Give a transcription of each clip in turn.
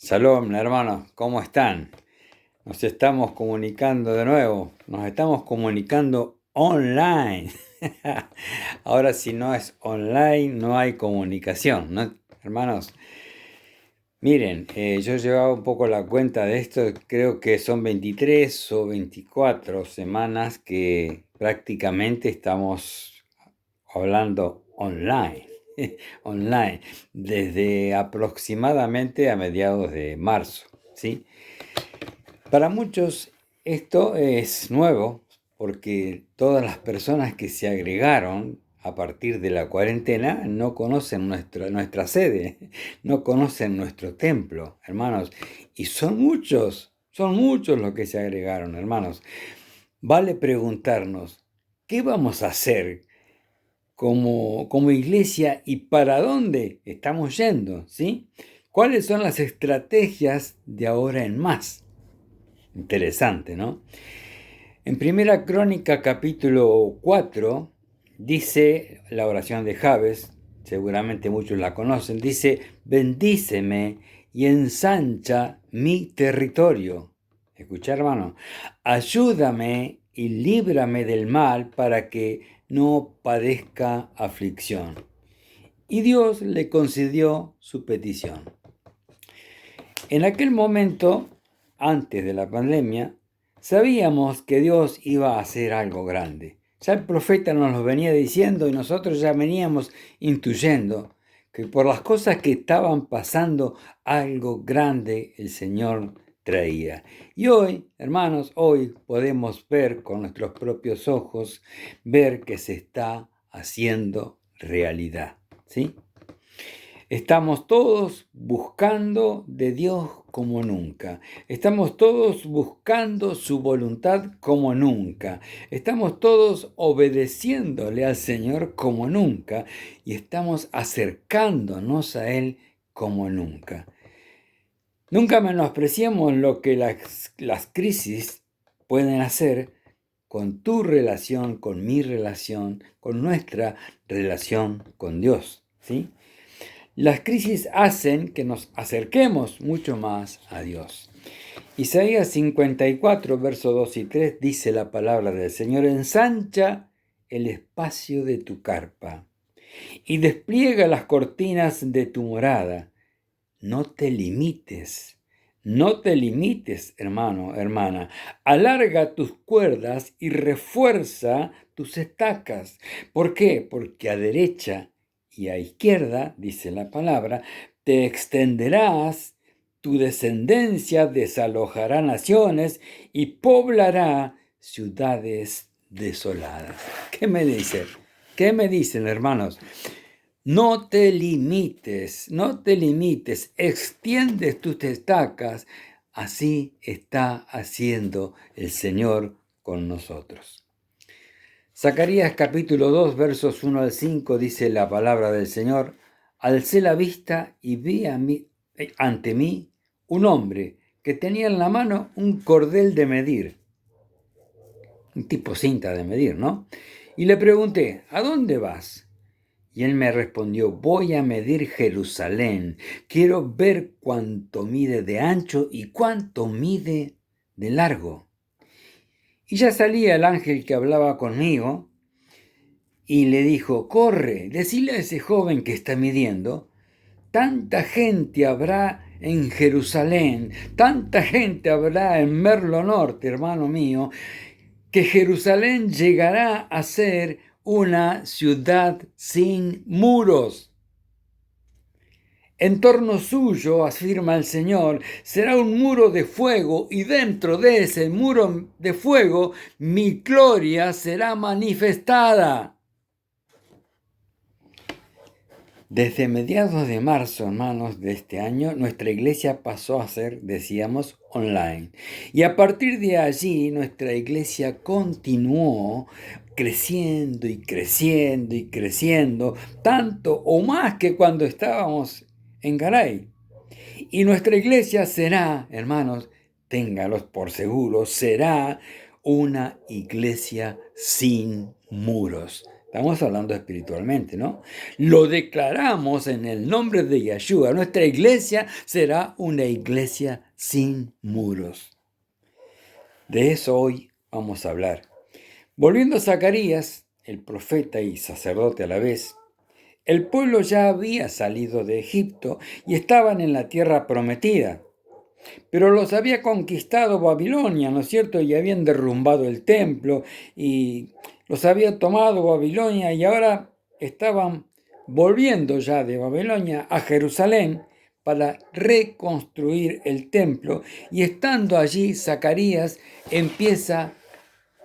Shalom, hermanos, ¿cómo están? Nos estamos comunicando de nuevo, nos estamos comunicando online. Ahora si no es online, no hay comunicación, ¿no? Hermanos, miren, yo llevaba un poco la cuenta de esto, creo que son 23 o 24 semanas que prácticamente estamos hablando online. Online, desde aproximadamente a mediados de marzo, ¿sí? Para muchos esto es nuevo porque todas las personas que se agregaron a partir de la cuarentena no conocen nuestra sede, no conocen nuestro templo, hermanos. Y son muchos los que se agregaron, hermanos. Vale preguntarnos, ¿qué vamos a hacer como iglesia y para dónde estamos yendo? ¿Sí? ¿Cuáles son las estrategias de ahora en más? Interesante, ¿no? En Primera Crónica, capítulo 4, dice la oración de Jabes, seguramente muchos la conocen, dice, bendíceme y ensancha mi territorio. Escucha, hermano, ayúdame y líbrame del mal para que no padezca aflicción. Y Dios le concedió su petición. En aquel momento, antes de la pandemia, sabíamos que Dios iba a hacer algo grande. Ya el profeta nos lo venía diciendo y nosotros ya veníamos intuyendo que por las cosas que estaban pasando, algo grande el Señor traía. Y hoy, hermanos, hoy podemos ver con nuestros propios ojos, ver que se está haciendo realidad, ¿sí? Estamos todos buscando de Dios como nunca. Estamos todos buscando su voluntad como nunca. Estamos todos obedeciéndole al Señor como nunca. Y estamos acercándonos a Él como nunca. Nunca menospreciemos lo que las crisis pueden hacer con tu relación, con mi relación, con nuestra relación con Dios, ¿sí? Las crisis hacen que nos acerquemos mucho más a Dios. Isaías 54, versos 2 y 3 dice la palabra del Señor: ensancha el espacio de tu carpa y despliega las cortinas de tu morada. No te limites, no te limites, hermano, hermana. Alarga tus cuerdas y refuerza tus estacas. ¿Por qué? Porque a derecha y a izquierda, dice la palabra, te extenderás, tu descendencia desalojará naciones y poblará ciudades desoladas. ¿Qué me dicen? ¿Qué me dicen, hermanos? No te limites, no te limites, extiende tus estacas, así está haciendo el Señor con nosotros. Zacarías capítulo 2, versos 1 al 5 dice la palabra del Señor: alcé la vista y vi ante mí un hombre que tenía en la mano un cordel de medir, un tipo cinta de medir, ¿no? Y le pregunté, ¿a dónde vas? Y él me respondió, voy a medir Jerusalén. Quiero ver cuánto mide de ancho y cuánto mide de largo. Y ya salía el ángel que hablaba conmigo y le dijo, corre, decile a ese joven que está midiendo, tanta gente habrá en Jerusalén, tanta gente habrá en Merlo Norte, hermano mío, que Jerusalén llegará a ser una ciudad sin muros. En torno suyo, afirma el Señor, será un muro de fuego y dentro de ese muro de fuego mi gloria será manifestada. Desde mediados de marzo, hermanos, de este año, nuestra iglesia pasó a ser, decíamos, online. Y a partir de allí, nuestra iglesia continuó creciendo y creciendo y creciendo, tanto o más que cuando estábamos en Garay. Y nuestra iglesia será, hermanos, téngalos por seguro, será una iglesia sin muros. Estamos hablando espiritualmente, ¿no? Lo declaramos en el nombre de Yeshua. Nuestra iglesia será una iglesia sin muros. De eso hoy vamos a hablar. Volviendo a Zacarías, el profeta y sacerdote a la vez, el pueblo ya había salido de Egipto y estaban en la tierra prometida. Pero los había conquistado Babilonia, ¿no es cierto? Y habían derrumbado el templo y los había tomado Babilonia y ahora estaban volviendo ya de Babilonia a Jerusalén para reconstruir el templo. Y estando allí, Zacarías empieza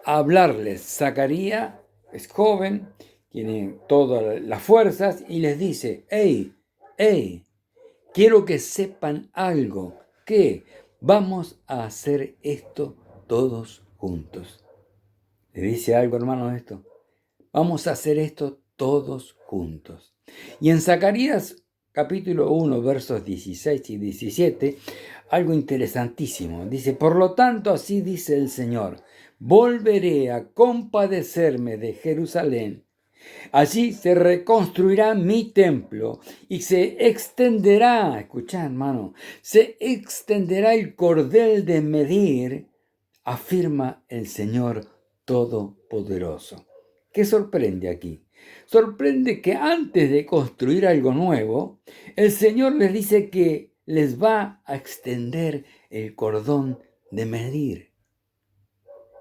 a hablarles. Zacarías es joven, tiene todas las fuerzas y les dice, hey, quiero que sepan algo, que vamos a hacer esto todos juntos. ¿Le dice algo, hermano, esto? Vamos a hacer esto todos juntos. Y en Zacarías capítulo 1, versos 16 y 17, algo interesantísimo. Dice, por lo tanto, así dice el Señor, volveré a compadecerme de Jerusalén. Allí se reconstruirá mi templo y se extenderá, escuchá hermano, se extenderá el cordel de medir, afirma el Señor Todopoderoso. ¿Qué sorprende aquí? Sorprende que antes de construir algo nuevo, el Señor les dice que les va a extender el cordón de medir.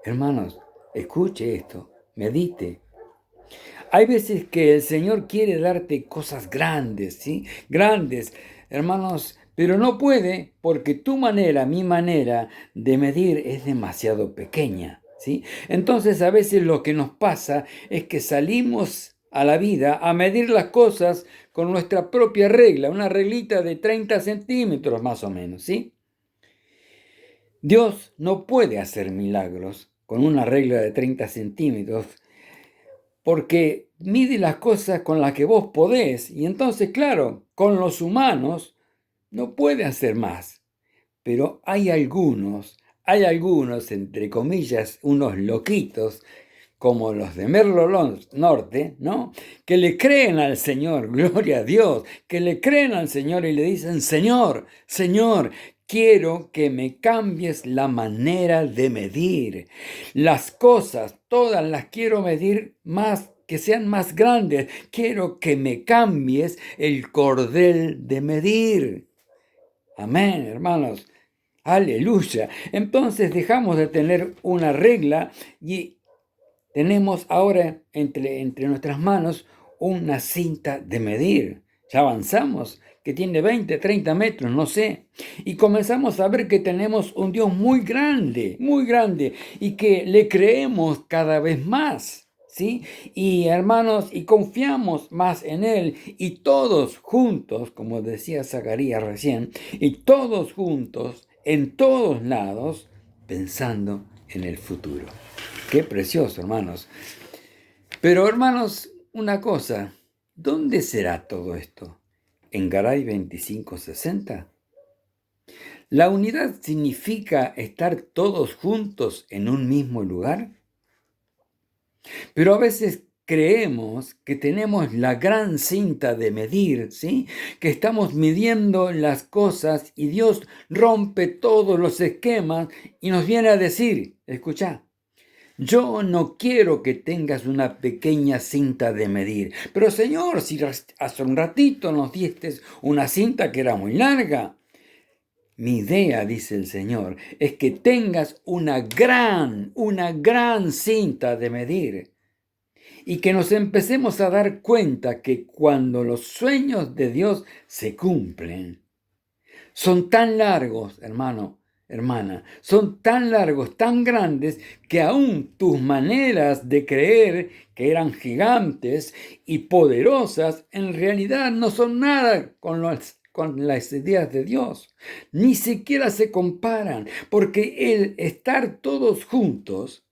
Hermanos, escuche esto, medite. Hay veces que el Señor quiere darte cosas grandes, ¿sí? Grandes, hermanos, pero no puede porque tu manera, mi manera de medir es demasiado pequeña, ¿sí? Entonces a veces lo que nos pasa es que salimos a la vida a medir las cosas con nuestra propia regla, una reglita de 30 centímetros más o menos, ¿sí? Dios no puede hacer milagros con una regla de 30 centímetros porque mide las cosas con las que vos podés y entonces, claro, con los humanos no puede hacer más. Pero hay algunos, entre comillas, unos loquitos, como los de Merlo Norte, ¿no? Que le creen al Señor, gloria a Dios, que le creen al Señor y le dicen, Señor, Señor, quiero que me cambies la manera de medir. Las cosas, todas las quiero medir más, que sean más grandes. Quiero que me cambies el cordel de medir. Amén, hermanos. Aleluya. Entonces dejamos de tener una regla y tenemos ahora entre nuestras manos una cinta de medir. Ya avanzamos, que tiene 20, 30 metros, no sé. Y comenzamos a ver que tenemos un Dios muy grande, y que le creemos cada vez más, ¿sí? Y hermanos, y confiamos más en Él. Y todos juntos, como decía Zacarías recién, y todos juntos, en todos lados, pensando en el futuro. Qué precioso, hermanos. Pero, hermanos, una cosa, ¿dónde será todo esto? ¿En Garay 2560? ¿La unidad significa estar todos juntos en un mismo lugar? Pero a veces creemos que tenemos la gran cinta de medir, ¿sí? Que estamos midiendo las cosas y Dios rompe todos los esquemas y nos viene a decir, escuchá, yo no quiero que tengas una pequeña cinta de medir. Pero Señor, si hace un ratito nos diste una cinta que era muy larga. Mi idea, dice el Señor, es que tengas una gran cinta de medir. Y que nos empecemos a dar cuenta que cuando los sueños de Dios se cumplen, son tan largos, hermano, hermana, son tan largos, tan grandes, que aún tus maneras de creer que eran gigantes y poderosas, en realidad no son nada con las ideas de Dios. Ni siquiera se comparan, porque el estar todos juntos,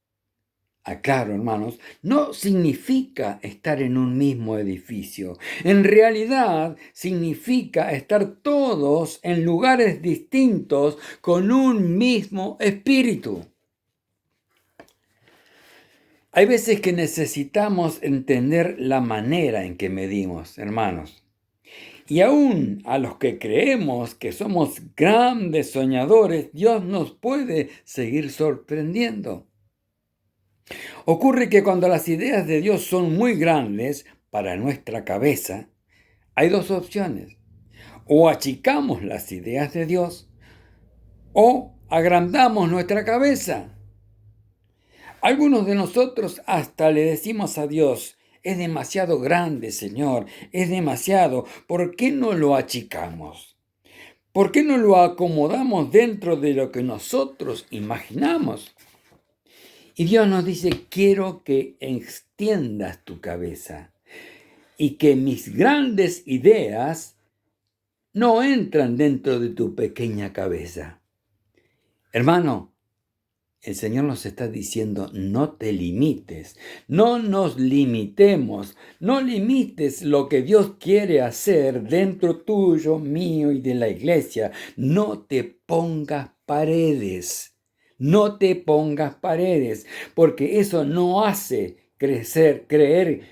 aclaro, hermanos, no significa estar en un mismo edificio. En realidad significa estar todos en lugares distintos con un mismo espíritu. Hay veces que necesitamos entender la manera en que medimos, hermanos. Y aún a los que creemos que somos grandes soñadores, Dios nos puede seguir sorprendiendo. Ocurre que cuando las ideas de Dios son muy grandes para nuestra cabeza, hay dos opciones. O achicamos las ideas de Dios o agrandamos nuestra cabeza. Algunos de nosotros hasta le decimos a Dios: es demasiado grande, Señor, es demasiado. ¿Por qué no lo achicamos? ¿Por qué no lo acomodamos dentro de lo que nosotros imaginamos? Y Dios nos dice: quiero que extiendas tu cabeza y que mis grandes ideas no entran dentro de tu pequeña cabeza. Hermano, el Señor nos está diciendo: no te limites, no nos limitemos, no limites lo que Dios quiere hacer dentro tuyo, mío y de la iglesia. No te pongas paredes, no te pongas paredes, porque eso no hace creer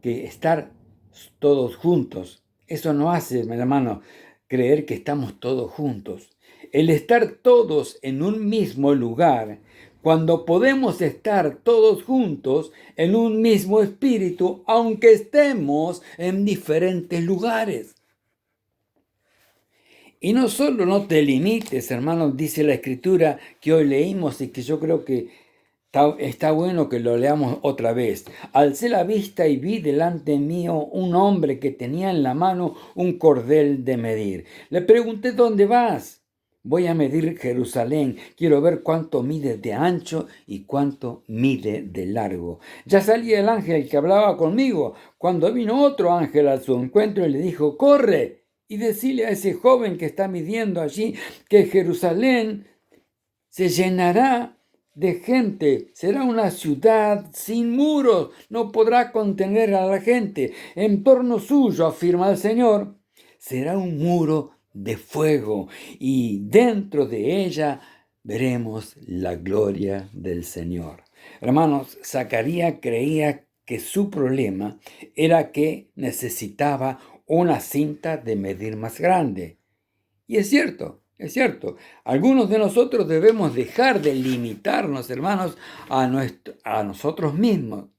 que estar todos juntos. Eso no hace, mi hermano, creer que estamos todos juntos. El estar todos en un mismo lugar, cuando podemos estar todos juntos en un mismo espíritu, aunque estemos en diferentes lugares. Y no solo no te limites, hermanos, dice la escritura que hoy leímos y que yo creo que está bueno que lo leamos otra vez. Alcé la vista y vi delante mío un hombre que tenía en la mano un cordel de medir. Le pregunté: ¿dónde vas? Voy a medir Jerusalén. Quiero ver cuánto mide de ancho y cuánto mide de largo. Ya salía el ángel que hablaba conmigo, cuando vino otro ángel a su encuentro y le dijo: corre y decile a ese joven que está midiendo allí que Jerusalén se llenará de gente, será una ciudad sin muros, no podrá contener a la gente. En torno suyo, afirma el Señor, será un muro de fuego y dentro de ella veremos la gloria del Señor. Hermanos, Zacarías creía que su problema era que necesitaba una cinta de medir más grande. Y es cierto. Es cierto, algunos de nosotros debemos dejar de limitarnos, hermanos, a nosotros mismos.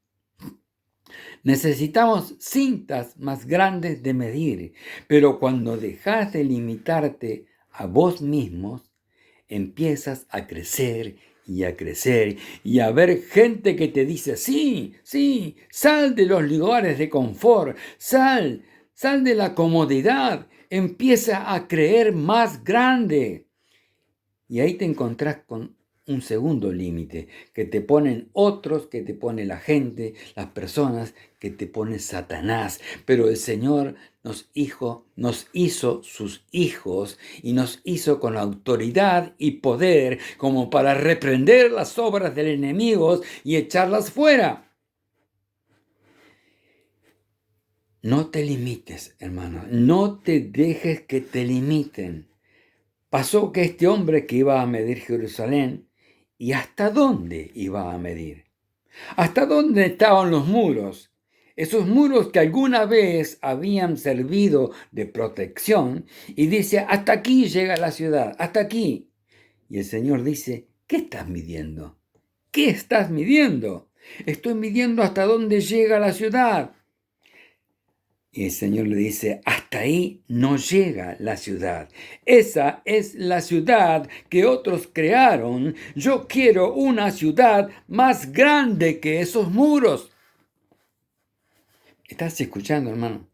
Necesitamos cintas más grandes de medir, pero cuando dejas de limitarte a vos mismos, empiezas a crecer y a crecer y a ver gente que te dice: sí, sí, sal de los lugares de confort, sal de la comodidad. Empieza a creer más grande. Y ahí te encontrás con un segundo límite, que te ponen otros, que te pone la gente, las personas, que te pone Satanás. Pero el Señor nos hizo sus hijos y nos hizo con autoridad y poder como para reprender las obras del enemigo y echarlas fuera. No te limites, hermano, no te dejes que te limiten. Pasó que este hombre que iba a medir Jerusalén, ¿y hasta dónde iba a medir? ¿Hasta dónde estaban los muros? Esos muros que alguna vez habían servido de protección, y dice: hasta aquí llega la ciudad, hasta aquí. Y el Señor dice: ¿qué estás midiendo? ¿Qué estás midiendo? Estoy midiendo hasta dónde llega la ciudad. Y el Señor le dice: hasta ahí no llega la ciudad. Esa es la ciudad que otros crearon. Yo quiero una ciudad más grande que esos muros. ¿Estás escuchando, hermano?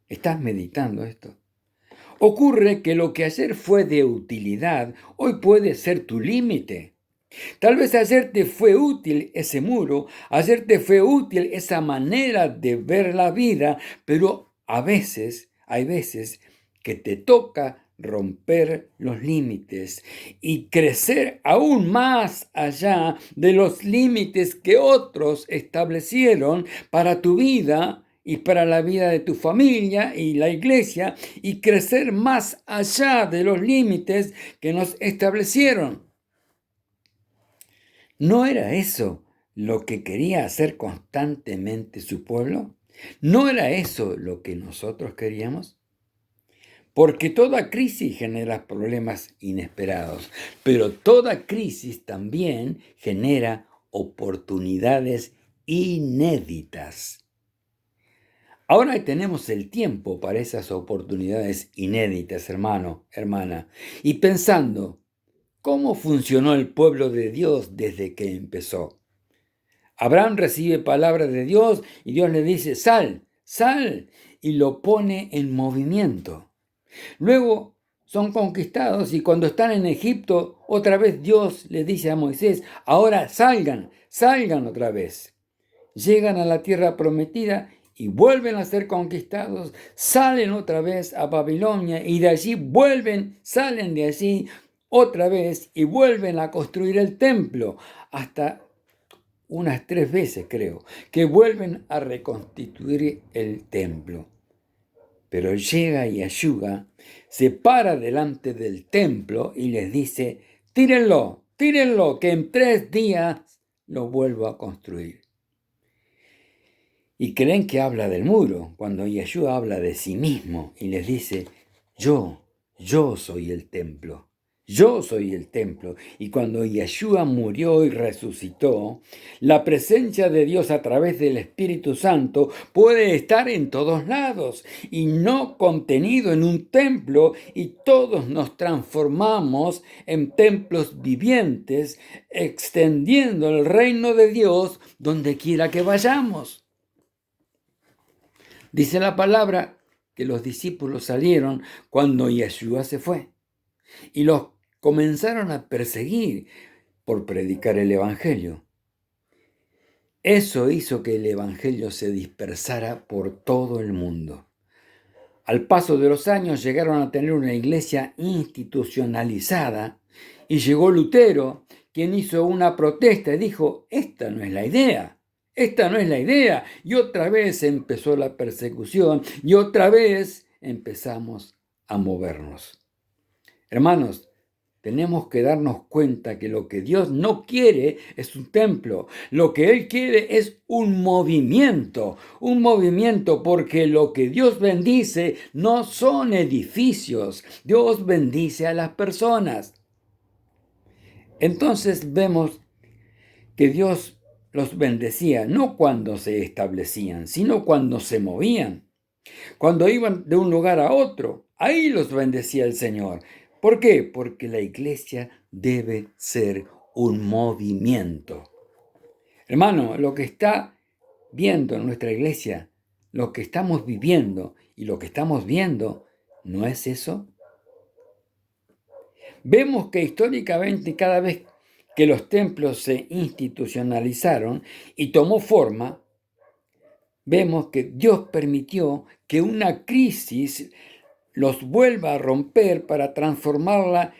¿Estás meditando esto? Ocurre que lo que ayer fue de utilidad, hoy puede ser tu límite. Tal vez ayer te fue útil ese muro, ayer te fue útil esa manera de ver la vida, pero hay veces que te toca romper los límites y crecer aún más allá de los límites que otros establecieron para tu vida y para la vida de tu familia y la iglesia, y crecer más allá de los límites que nos establecieron. No era eso lo que quería hacer constantemente su pueblo? ¿No era eso lo que nosotros queríamos? Porque toda crisis genera problemas inesperados, pero toda crisis también genera oportunidades inéditas. Ahora tenemos el tiempo para esas oportunidades inéditas, hermano, hermana, y pensando, ¿cómo funcionó el pueblo de Dios desde que empezó? Abraham recibe palabra de Dios y Dios le dice, sal, sal, y lo pone en movimiento. Luego son conquistados y cuando están en Egipto, otra vez Dios le dice a Moisés, ahora salgan, salgan otra vez. Llegan a la tierra prometida y vuelven a ser conquistados, salen otra vez a Babilonia y de allí vuelven, salen de allí otra vez y vuelven a construir el templo, hasta unas 3 veces creo, que vuelven a reconstituir el templo. Pero llega Yeshua, se para delante del templo y les dice, tírenlo, tírenlo, que en 3 días lo vuelvo a construir. Y creen que habla del muro, cuando Yeshua habla de sí mismo y les dice, yo soy el templo. Yo soy el templo. Y cuando Yeshua murió y resucitó, la presencia de Dios a través del Espíritu Santo puede estar en todos lados y no contenido en un templo, y todos nos transformamos en templos vivientes, extendiendo el reino de Dios donde quiera que vayamos. Dice la palabra que los discípulos salieron cuando Yeshua se fue y los comenzaron a perseguir por predicar el Evangelio. Eso hizo que el Evangelio se dispersara por todo el mundo. Al paso de los años llegaron a tener una iglesia institucionalizada y llegó Lutero, quien hizo una protesta y dijo, esta no es la idea. Esta no es la idea. Y otra vez empezó la persecución y otra vez empezamos a movernos. Hermanos, tenemos que darnos cuenta que lo que Dios no quiere es un templo. Lo que Él quiere es un movimiento porque lo que Dios bendice no son edificios. Dios bendice a las personas. Entonces vemos que Dios los bendecía no cuando se establecían, sino cuando se movían. Cuando iban de un lugar a otro, ahí los bendecía el Señor. ¿Por qué? Porque la iglesia debe ser un movimiento. Hermano, lo que está viendo en nuestra iglesia, lo que estamos viviendo y lo que estamos viendo, ¿no es eso? Vemos que históricamente cada vez que los templos se institucionalizaron y tomó forma, vemos que Dios permitió que una crisis los vuelva a romper para transformarla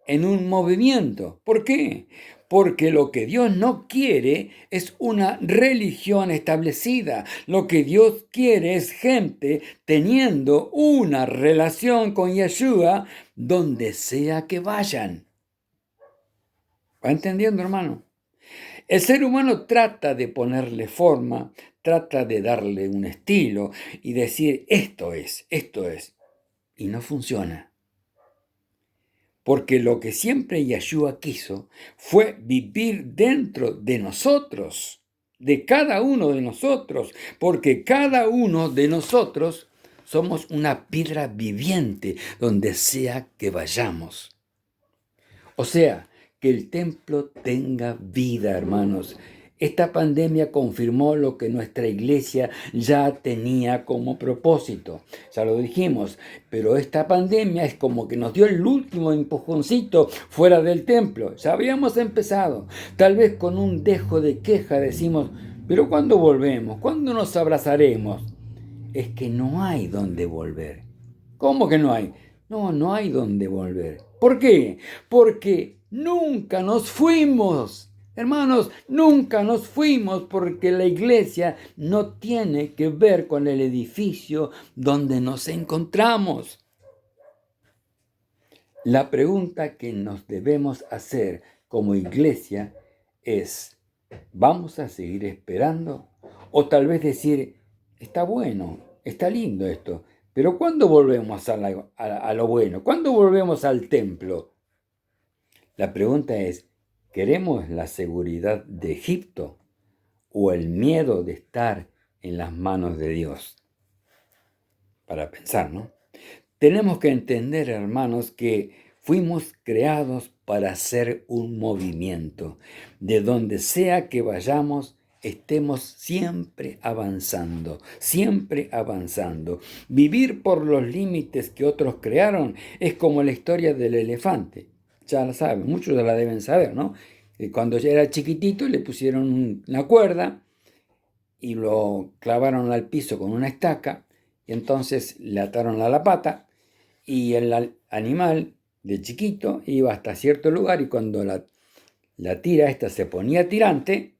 en un movimiento. ¿Por qué? Porque lo que Dios no quiere es una religión establecida. Lo que Dios quiere es gente teniendo una relación con Yeshua donde sea que vayan. ¿Va entendiendo, hermano? El ser humano trata de ponerle forma, trata de darle un estilo y decir, esto es, y no funciona. Porque lo que siempre Yeshua quiso fue vivir dentro de nosotros, de cada uno de nosotros, porque cada uno de nosotros somos una piedra viviente donde sea que vayamos. O sea, que el templo tenga vida, hermanos. Esta pandemia confirmó lo que nuestra iglesia ya tenía como propósito. Ya lo dijimos, pero esta pandemia es como que nos dio el último empujoncito fuera del templo. Ya habíamos empezado. Tal vez con un dejo de queja decimos, pero ¿cuándo volvemos? ¿Cuándo nos abrazaremos? Es que no hay dónde volver. ¿Cómo que no hay? No hay dónde volver. ¿Por qué? Porque nunca nos fuimos. Hermanos, nunca nos fuimos porque la iglesia no tiene que ver con el edificio donde nos encontramos. La pregunta que nos debemos hacer como iglesia es, ¿Vamos a seguir esperando? O tal vez decir, está bueno, está lindo esto, pero ¿cuándo volvemos a lo bueno? ¿Cuándo volvemos al templo? La pregunta es, ¿queremos la seguridad de Egipto o el miedo de estar en las manos de Dios? Para pensar, ¿no? Tenemos que entender, hermanos, que fuimos creados para hacer un movimiento. De donde sea que vayamos, estemos siempre avanzando, siempre avanzando. Vivir por los límites que otros crearon es como la historia del elefante. Ya la saben, muchos ya la deben saber, ¿no? Cuando ya era chiquitito le pusieron una cuerda y lo clavaron al piso con una estaca y entonces le ataron a la pata y el animal de chiquito iba hasta cierto lugar y cuando la tira esta se ponía tirante,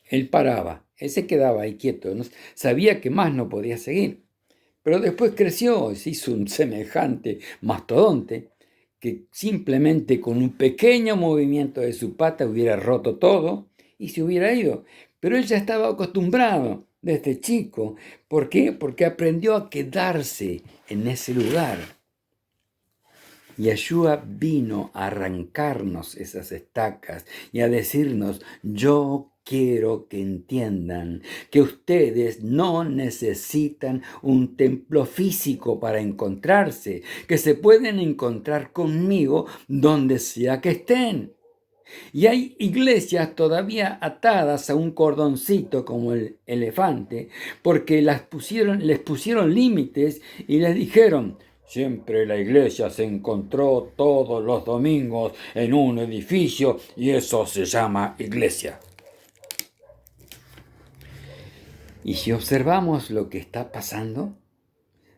él paraba, él se quedaba ahí quieto, ¿no? Sabía que más no podía seguir, pero después creció y se hizo un semejante mastodonte que simplemente con un pequeño movimiento de su pata hubiera roto todo y se hubiera ido. Pero él ya estaba acostumbrado desde chico. ¿Por qué? Porque aprendió a quedarse en ese lugar. Yeshua vino a arrancarnos esas estacas y a decirnos, yo quiero que entiendan que ustedes no necesitan un templo físico para encontrarse, que se pueden encontrar conmigo donde sea que estén. Y hay iglesias todavía atadas a un cordoncito como el elefante, porque les pusieron límites y les dijeron, siempre la iglesia se encontró todos los domingos en un edificio y eso se llama iglesia. Y si observamos lo que está pasando,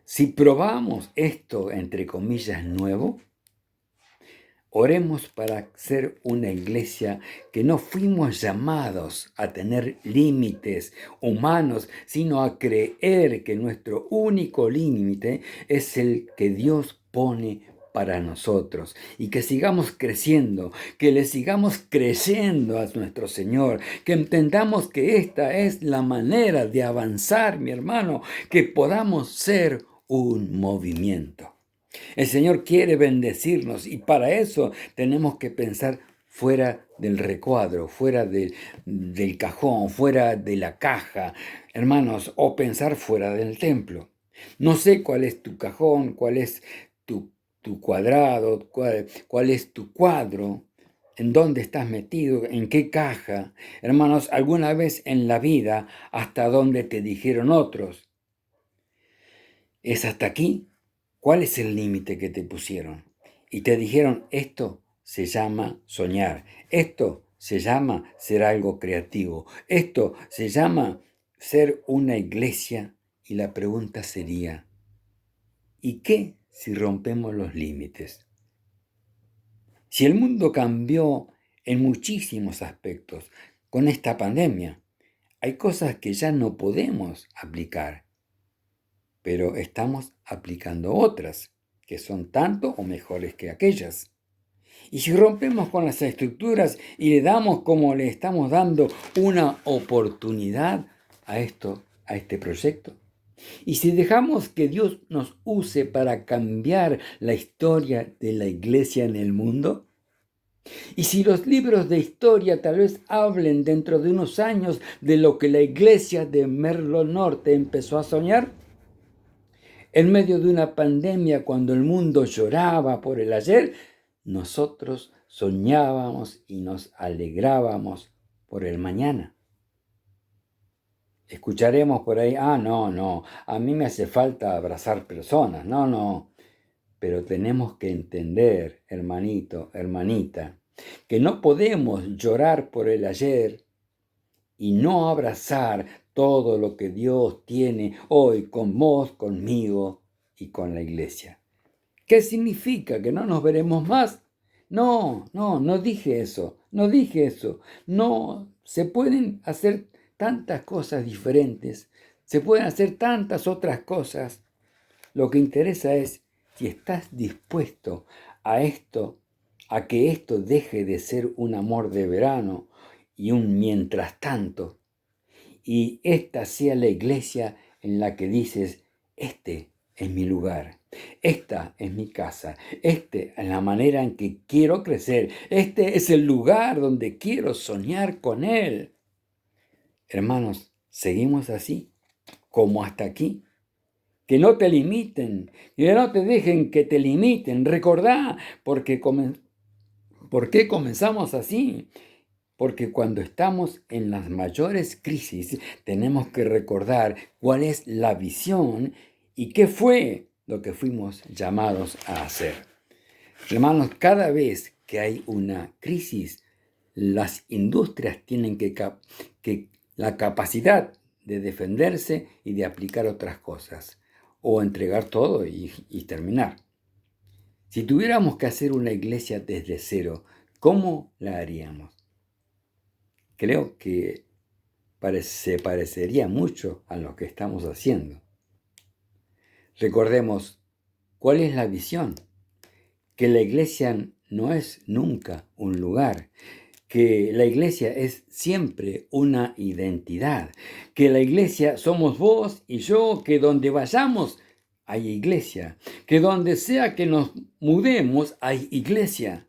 si probamos esto, entre comillas, nuevo, oremos para ser una iglesia que no fuimos llamados a tener límites humanos, sino a creer que nuestro único límite es el que Dios pone para nosotros y que sigamos creciendo, que le sigamos creyendo a nuestro Señor, que entendamos que esta es la manera de avanzar, mi hermano, que podamos ser un movimiento. El Señor quiere bendecirnos y para eso tenemos que pensar fuera del recuadro, fuera del cajón, fuera de la caja, hermanos, o pensar fuera del templo. No sé cuál es tu cajón, cuál es tu cuadrado, cuál es tu cuadro, en dónde estás metido, en qué caja. Hermanos, alguna vez en la vida, hasta donde te dijeron otros, es hasta aquí. ¿Cuál es el límite que te pusieron? Y te dijeron, esto se llama soñar, esto se llama ser algo creativo, esto se llama ser una iglesia. Y la pregunta sería, ¿y qué si rompemos los límites? Si el mundo cambió en muchísimos aspectos con esta pandemia, hay cosas que ya no podemos aplicar, pero estamos aplicando otras que son tanto o mejores que aquellas. Y si rompemos con las estructuras y le damos como le estamos dando una oportunidad a este proyecto, y si dejamos que Dios nos use para cambiar la historia de la iglesia en el mundo, y si los libros de historia tal vez hablen dentro de unos años de lo que la iglesia de Merlo Norte empezó a soñar, en medio de una pandemia, cuando el mundo lloraba por el ayer, nosotros soñábamos y nos alegrábamos por el mañana. Escucharemos por ahí, no, a mí me hace falta abrazar personas, no. Pero tenemos que entender, hermanito, hermanita, que no podemos llorar por el ayer y no abrazar todo lo que Dios tiene hoy con vos, conmigo y con la iglesia. ¿Qué significa? ¿Que no nos veremos más? No dije eso, no dije eso. No, se pueden hacer tantas cosas diferentes, se pueden hacer tantas otras cosas. Lo que interesa es si estás dispuesto a esto, a que esto deje de ser un amor de verano y un mientras tanto. Y esta sea la iglesia en la que dices, este es mi lugar, esta es mi casa, este es la manera en que quiero crecer, este es el lugar donde quiero soñar con Él. Hermanos, seguimos así, como hasta aquí. Que no te limiten, que no te dejen que te limiten. Recordá, ¿por qué comenzamos así? Porque cuando estamos en las mayores crisis, tenemos que recordar cuál es la visión y qué fue lo que fuimos llamados a hacer. Hermanos, cada vez que hay una crisis, las industrias tienen que la capacidad de defenderse y de aplicar otras cosas, o entregar todo y terminar. Si tuviéramos que hacer una iglesia desde cero, ¿cómo la haríamos? Creo que se parecería mucho a lo que estamos haciendo. Recordemos, ¿cuál es la visión? Que la iglesia no es nunca un lugar, que la iglesia es siempre una identidad, que la iglesia somos vos y yo, que donde vayamos hay iglesia, que donde sea que nos mudemos hay iglesia.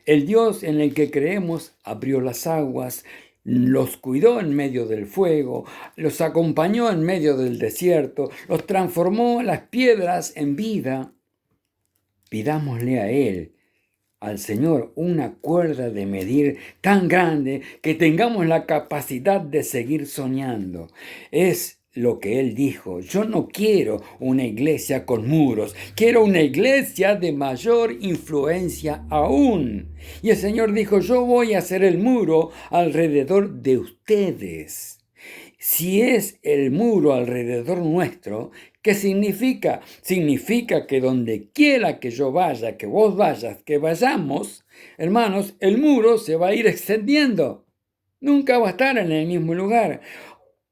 El Dios en el que creemos abrió las aguas, los cuidó en medio del fuego, los acompañó en medio del desierto, los transformó las piedras en vida. Pidámosle a Él, al Señor, una cuerda de medir tan grande que tengamos la capacidad de seguir soñando. Es lo que Él dijo. Yo no quiero una iglesia con muros, quiero una iglesia de mayor influencia aún. Y el Señor dijo, yo voy a hacer el muro alrededor de ustedes. Si es el muro alrededor nuestro, ¿qué significa? Significa que donde quiera que yo vaya, que vos vayas, que vayamos, hermanos, el muro se va a ir extendiendo. Nunca va a estar en el mismo lugar.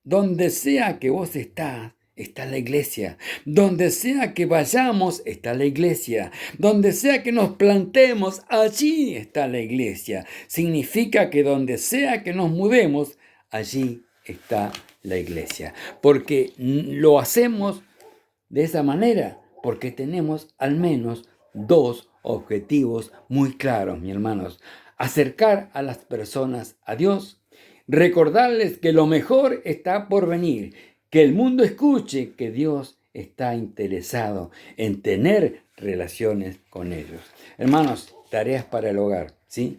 Donde sea que vos estás, está la iglesia. Donde sea que vayamos, está la iglesia. Donde sea que nos plantemos, allí está la iglesia. Significa que donde sea que nos mudemos, allí está la iglesia. Porque lo hacemos de esa manera, porque tenemos al menos dos objetivos muy claros, mis hermanos. Acercar a las personas a Dios, recordarles que lo mejor está por venir, que el mundo escuche que Dios está interesado en tener relaciones con ellos. Hermanos, tareas para el hogar, ¿sí?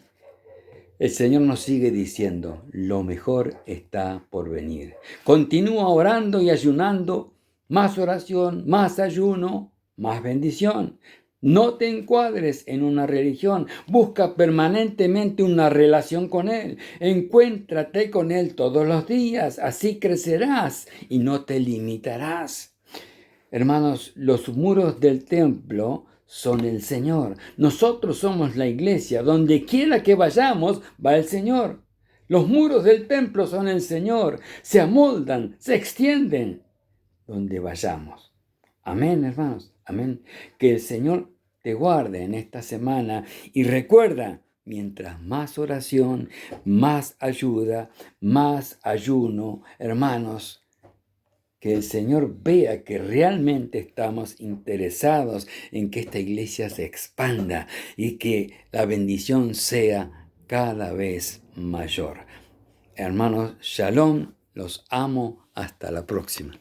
El Señor nos sigue diciendo, lo mejor está por venir. Continúa orando y ayunando, más oración, más ayuno, más bendición. No te encuadres en una religión, busca permanentemente una relación con Él. Encuéntrate con Él todos los días, así crecerás y no te limitarás. Hermanos, los muros del templo son el Señor. Nosotros somos la iglesia. Donde quiera que vayamos, va el Señor. Los muros del templo son el Señor. Se amoldan, se extienden donde vayamos. Amén, hermanos. Amén. Que el Señor te guarde en esta semana y recuerda, mientras más oración, más ayuda, más ayuno, hermanos, que el Señor vea que realmente estamos interesados en que esta iglesia se expanda y que la bendición sea cada vez mayor. Hermanos, shalom, los amo, hasta la próxima.